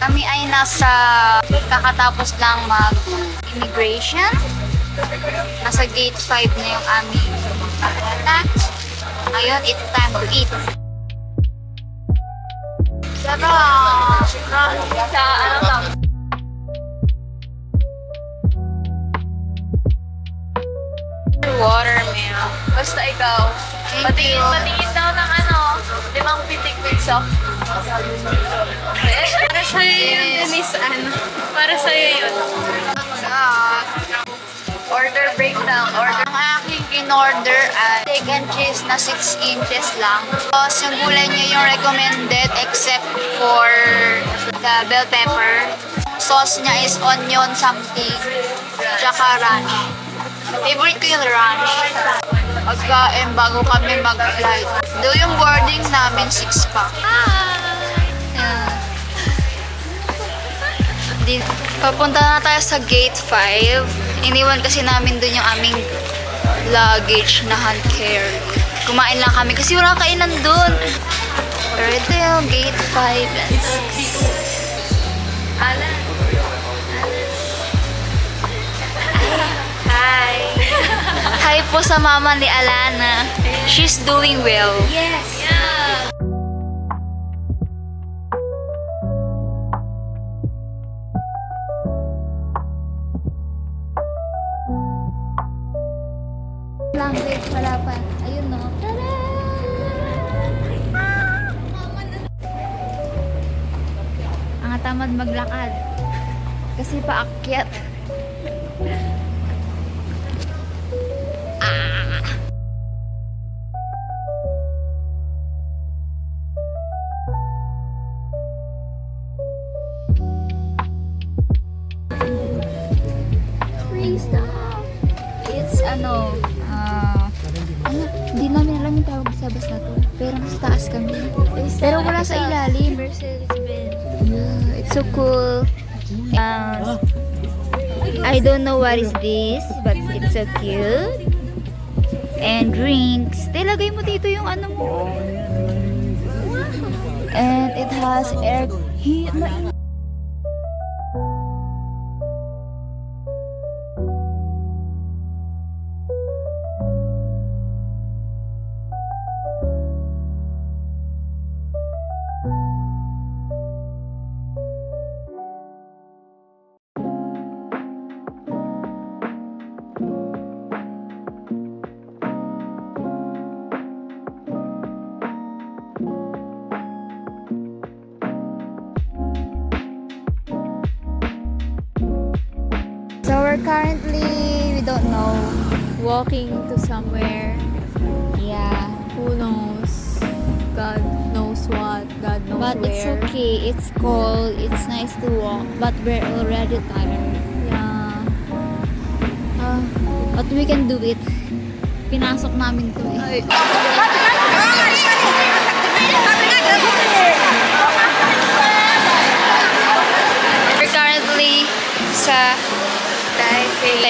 Kami ay nasa kakatapos lang mag-immigration. Nasa gate 5 na yung aming lunch. Ngayon, it's time to eat. Sarap! Sa ano lang? Watermelon. Basta ikaw. Patingin daw ng 5 pitik with soft. Para sa'yo yun, Miss Anne. Para sa'yo yun. Order breakdown. Ang aking in-order ay steak and cheese na 6 inches lang. Tapos yung gulay niya yung recommended except for the bell pepper. Sauce niya is onion something. Tsaka ranch. Favorite ko yung ranch. Pagkain bago kami mag-flight. Do yung boarding namin 6 pa. Papunta na tayo sa gate 5. Iniwan kasi namin dun yung aming luggage na hand carry. Kumain lang kami kasi wala kainan dun. Pero ito yung gate 5 and 6. Alan. Hi! Hi po sa mama ni Alana. She's doing well. Yes. Yeah. Language, wala pa. Ayun no. Ang tamad maglakad. Kasi paakyat. Free stuff. It's hindi namin alam yung tawag sa bus na to. Pero nasa taas kami. Pero wala sa ilalim. Yeah, it's so cool. I don't know what is this, but it's so cute. And drinks. Lagay mo dito yung ano mo. And it has air. So we're currently, we don't know. Walking to somewhere. Yeah. Who knows? God knows what. God knows But where. it's okay. It's cold. It's nice to walk. But we're already tired. Yeah. But we can do it. Pinasok namin to eh. We're currently sa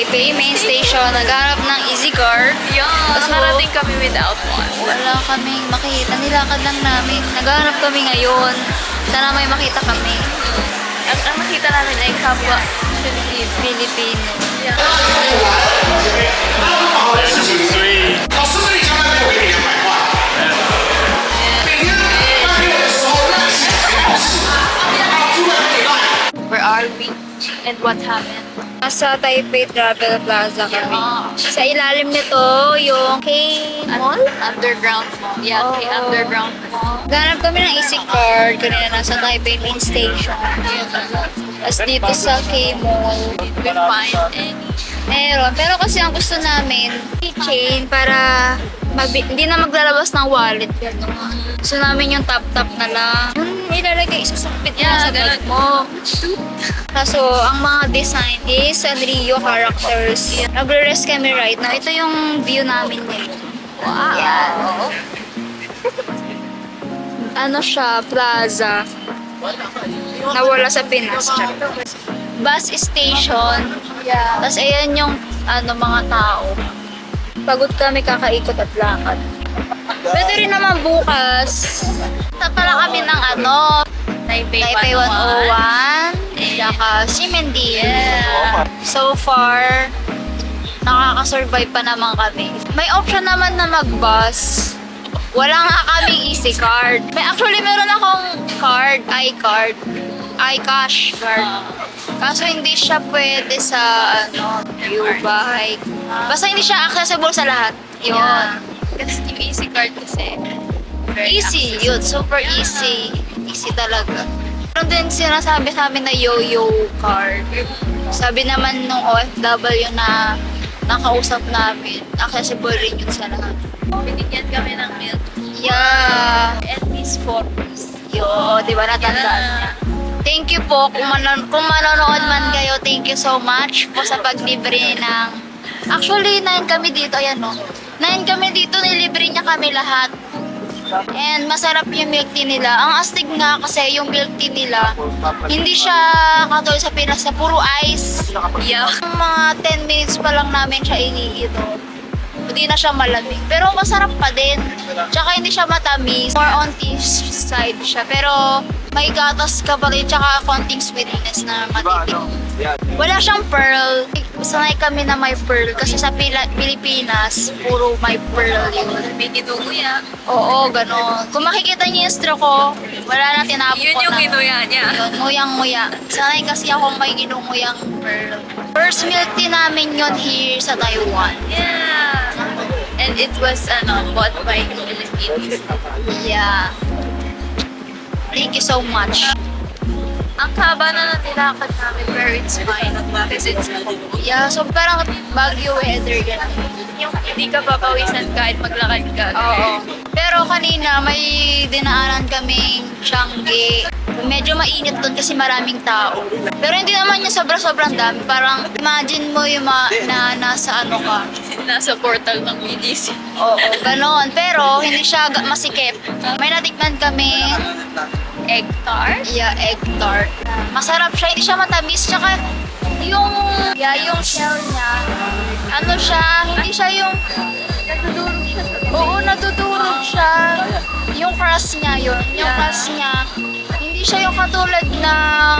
Taipei main station. Nagharap ng easy car. Tapos narating kami without one. Wala kaming makita. Nilakad lang namin. Nagharap kami ngayon. Sana may makita kami. At ang nakita namin ay kapwa Filipino. Yeah. 老师这里将来没有给你200块，每天半夜的时候让你洗3小时，啊，住在那里烂。 Where are we? And what happened? Nasa Taipei Travel Plaza kami. Sa ilalim nito, yung K-Mall. Underground mall. Yeah, Oo. okay, underground mall. Ganap kami ng easy card. Kanina nasa Taipei Main Station. Tapos dito sa K-Mall. Did we find any? Meron. Pero kasi ang gusto namin, keychain para hindi na maglalabas ng wallet. Gano'n. Gusto namin yung tap-tap na lang. Yung ilalagay sa sakpit mo Yeah, sa bag ganun. mo. Kaso, ang mga design is Sanrio characters. Nagre-rest kami right now. Ito yung view namin ngayon. Wow. Yan. Ano siya, plaza. Nawala sa Pinas. Bus station. Yeah. Tapos ayan yung mga tao. Pagod kami kakaikot at lakad. Pwede rin naman bukas. Pala kami ng Taipei Taipei 101. Tsaka Simendi. Yeah. So far, nakaka-survive pa naman kami. May option naman na mag-bus. Wala nga kaming easy card. Meron akong card, iCash card. Kaso hindi siya pwede sa U-Bike. Basta hindi siya accessible sa lahat. Yun. Yeah. Kasi yung easy card kasi. very Easy accessible. yun. Super easy. Easy talaga. Meron din sinasabi sa amin na yo-yo card. Sabi naman nung OFW na nakausap namin, accessible rin yun sa lahat. Binigyan kami ng milk. Yeah. At least 4 piece. Yo, di ba natandaan niya? Thank you po kung manonood man kayo. Thank you so much po sa paglibre ng... Actually, 9 kami dito. Ayan no. 9 kami dito. Nilibre niya kami lahat. And masarap yung milk tea nila. Ang astig nga kasi yung milk tea nila, hindi siya katulad sa Pinas na puro ice. Yeah. Mga 10 minutes pa lang namin siya iniinom. Hindi na siya malamig. Pero masarap pa din. Tsaka hindi siya matamis. More on tea side siya. Pero may gatas ka pa rin. Tsaka konting sweetness na matitik. Wala siyang pearl. Sanay kami na may pearl. Kasi sa Pilipinas, puro may pearl yun. May ginuguya. Oo, ganon. Kung makikita niyo yung straw ko, wala na tinapon Yun ko yung na. ginuya niya. Yun, nguyang-nguya. Sanay kasi ako may ginunguyang pearl. First milk tea namin yun here sa Taiwan. Yeah. And it was bought by Philippines. Yeah. Thank you so much. Ang haba na nilakad namin pero it's fine. Kasi it's cold. Yeah, so parang Baguio weather ganun. Yung hindi ka papawisan kahit maglakad ka. Oo. Pero kanina may dinaanan kaming Changi. Medyo mainit doon kasi maraming tao. Pero hindi naman yung sobra-sobrang dami. Parang imagine mo yung na nasa ka. Nasa portal ng BGC. Oo, ganon. Pero hindi siya masikip. May natikman kami Egg tart. yeah, egg tart. Masarap siya, hindi siya matamis. Tsaka yung shell niya, hindi siya yung nadudurog siya. Oo, nadudurog siya. Yung crust niya yun. Yung crust niya, hindi siya yung katulad ng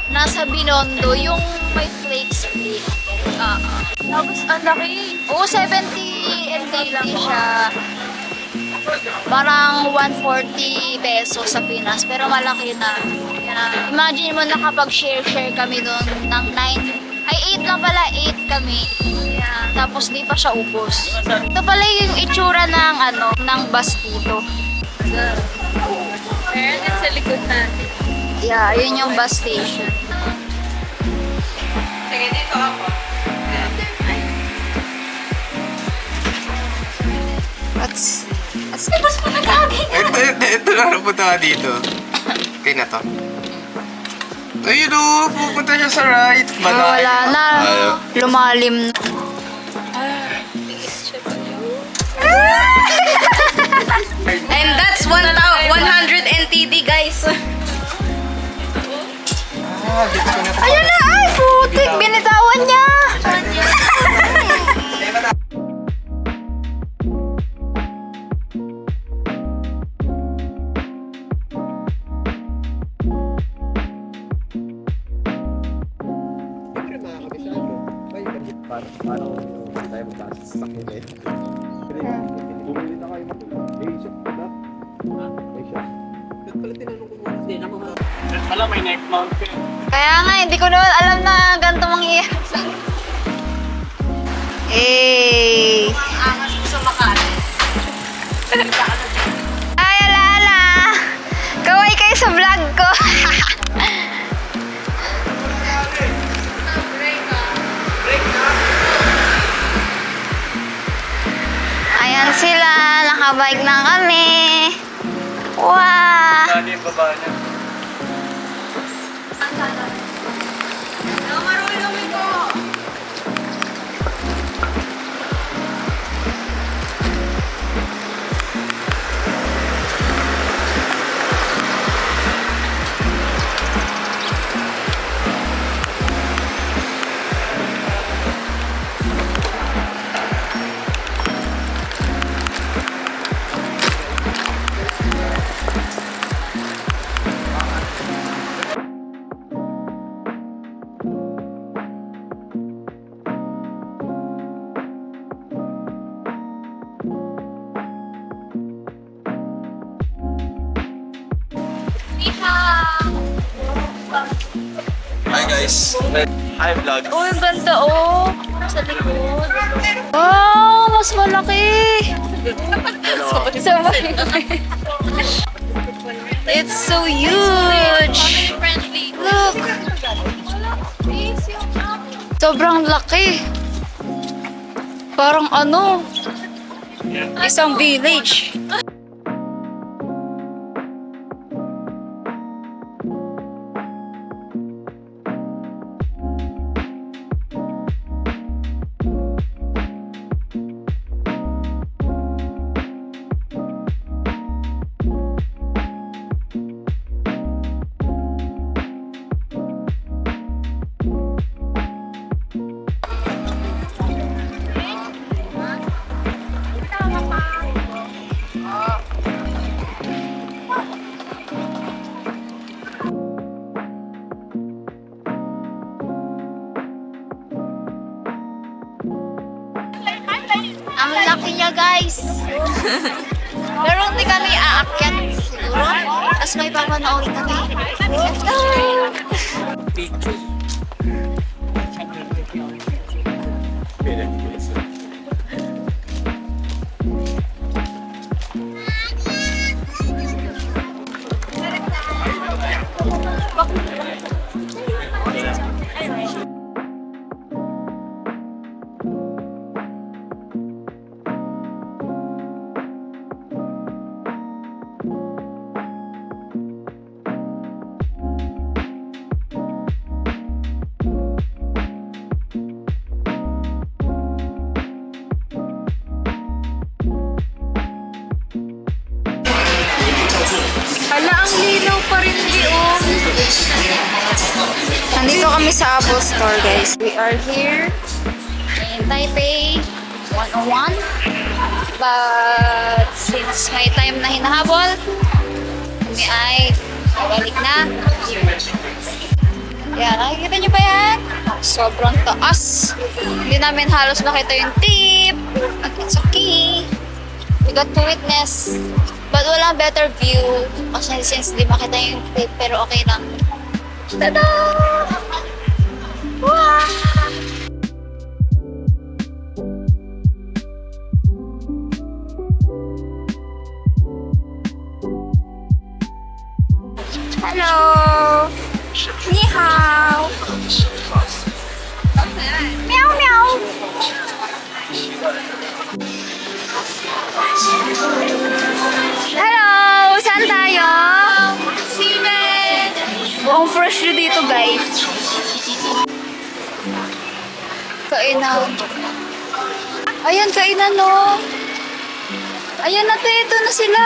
nasa Binondo, yung may flakes. Tapos ang laki. Oo, 70 ml lang siya. Parang 140 pesos sa Pinas, pero malaki na. Yeah. Imagine mo na kapag share kami doon ng 8 lang pala, 8 kami. Yeah. Tapos di pa siya ubos. Ito pala yung itsura ng bus dito. Meron din sa likod natin. Yeah, yun yung bus station. Sige, dito ako. Tapos mo nag-aging. Ito na napunta ka dito. Okay na to. Ayun o, pupunta siya sa right. Wala na. Lumalim na. And that's 100 NTD, guys. Ayun na! Ay, putik! Binitawan niya! Paano tayo magkasa sa sakit eh? Bumili na kayo mag-Asia pa ba? Asia. Pala tinanong ko muna Wala, may neck mount ka. Kaya nga, hindi ko naman alam na ganito mangyayari. Hey! Angas mo sa Makati. Ay, ala! Kaway kayo sa vlog ko. Ayan sila, nakabike na kami. Wow! Ano yung baba niya? Hi guys! Hi vlog! Oh, ang ganda oh. Sa likod. Wow, mas malaki. It's so huge! Friendly. Look! Sobrang laki. Parang ano? Isang village. Ang laki niya, guys. Pero hindi kami aakyat siguro. Tapos may papanoorin kami. Let's go! Hala, ang linaw pa rin diyon. Nandito kami sa Apple Store, guys. We are here in Taipei 101. But since may time na hinahabol, kami ay balik na. Yan, nakikita nyo ba yan? Sobrang taas. Hindi namin halos nakita yung tip. But it's okay. We got to witness. But walang better view. Kasi since di makita yung tip, pero okay lang. Tada! Wow! Hello! Ni hao! Meow meow! Hello! Saan tayo? Silmen! Buong fresh nyo dito, guys. Kainan. Ayan, kainan, no? Ayan na, ito na sila.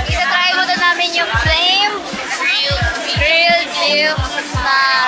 Itatry mo na namin yung flame grilled beef na